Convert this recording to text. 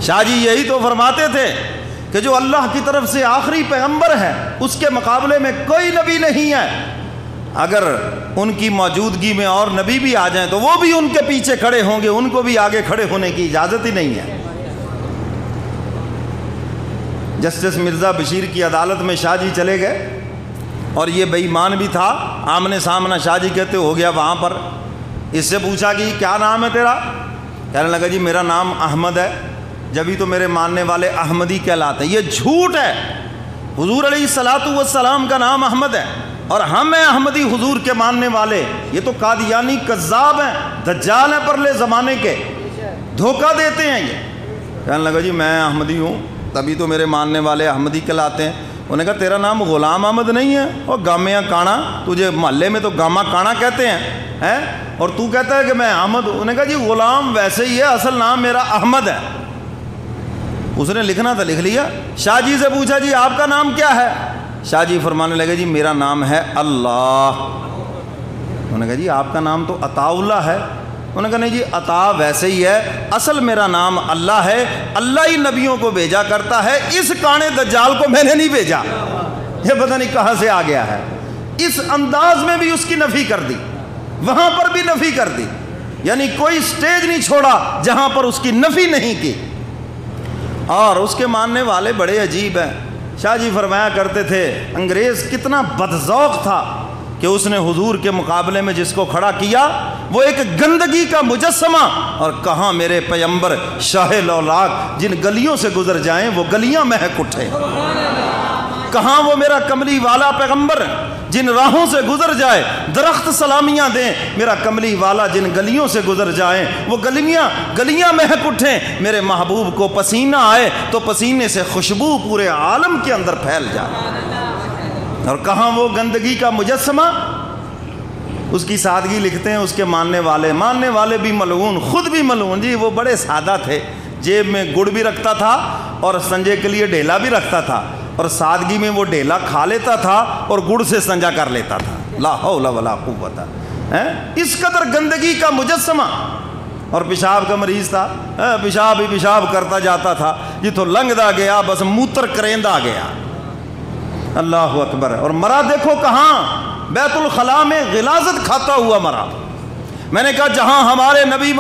شاہ جی یہی تو فرماتے تھے کہ جو اللہ کی طرف سے آخری پیغمبر ہے اس کے مقابلے میں کوئی نبی نہیں ہے، اگر ان کی موجودگی میں اور نبی بھی آ جائیں تو وہ بھی ان کے پیچھے کھڑے ہوں گے، ان کو بھی آگے کھڑے ہونے کی اجازت ہی نہیں ہے۔ جسٹس مرزا بشیر کی عدالت میں شاہ جی چلے گئے اور یہ بے ایمان بھی تھا، آمنے سامنے شاہ جی کہتے ہو گیا وہاں پر، اس سے پوچھا کہ کیا نام ہے تیرا؟ کہنے لگا جی میرا نام احمد ہے، جبھی تو میرے ماننے والے احمدی کہلاتے ہیں۔ یہ جھوٹ ہے، حضور علیہ الصلوۃ والسلام کا نام احمد ہے اور ہم ہیں احمدی حضور کے ماننے والے۔ یہ تو قادیانی کذاب ہیں، دجال ہیں پرلے زمانے کے، دھوکہ دیتے ہیں یہ۔ کہنے لگا جی میں احمدی ہوں، تبھی تو میرے ماننے والے احمدی کہلاتے ہیں۔ انہوں نے کہا تیرا نام غلام احمد نہیں ہے؟ اور گامیاں کانا، تجھے محلے میں تو گاما کانا کہتے ہیں اور تو کہتا ہے کہ میں احمد ہوں۔ انہوں نے کہا جی غلام ویسے ہی ہے، اصل نام میرا احمد ہے۔ اس نے لکھنا تھا لکھ لیا۔ شاہ جی سے پوچھا جی آپ کا نام کیا ہے؟ شاہ جی فرمانے لگے جی میرا نام ہے اللہ۔ انہوں نے کہا جی آپ کا نام تو عطا اللہ ہے۔ انہوں نے کہا نہیں جی عطا ویسے ہی ہے، اصل میرا نام اللہ ہے، اللہ ہی نبیوں کو بھیجا کرتا ہے، اس کانے دجال کو میں نے نہیں بھیجا۔ یہ پتہ نہیں کہاں سے آ گیا ہے، اس انداز میں بھی اس کی نفی کر دی، وہاں پر بھی نفی کر دی، یعنی کوئی سٹیج نہیں چھوڑا جہاں پر اس کی نفی نہیں کی۔ اور اس کے ماننے والے بڑے عجیب ہیں۔ شاہ جی فرمایا کرتے تھے انگریز کتنا بدذوق تھا کہ اس نے حضور کے مقابلے میں جس کو کھڑا کیا وہ ایک گندگی کا مجسمہ، اور کہاں میرے پیغمبر شاہ لولاک جن گلیوں سے گزر جائیں وہ گلیاں مہک اٹھے، کہاں وہ میرا کملی والا پیغمبر جن راہوں سے گزر جائے درخت سلامیاں دیں، میرا کملی والا جن گلیوں سے گزر جائیں وہ گلیاں مہک اٹھیں، میرے محبوب کو پسینہ آئے تو پسینے سے خوشبو پورے عالم کے اندر پھیل جائے، اور کہاں وہ گندگی کا مجسمہ۔ اس کی سادگی لکھتے ہیں اس کے ماننے والے بھی ملعون، خود بھی ملعون۔ جی وہ بڑے سادہ تھے، جیب میں گڑ بھی رکھتا تھا اور سنجے کے لیے ڈیلا بھی رکھتا تھا، اور سادگی میں وہ ڈیلا کھا لیتا تھا اور گڑ سے سنجا کر لیتا تھا۔ لا حول ولا قوت، اس قدر گندگی کا مجسمہ۔ اور پیشاب کا مریض تھا، پیشاب ہی پیشاب کرتا جاتا تھا، جتوں لنگدا گیا بس موتر کریندا گیا۔ اللہ اکبر۔ اور مرا دیکھو کہاں، بیت الخلاء میں غلاظت کھاتا ہوا مرا۔ میں نے کہا جہاں ہمارے نبی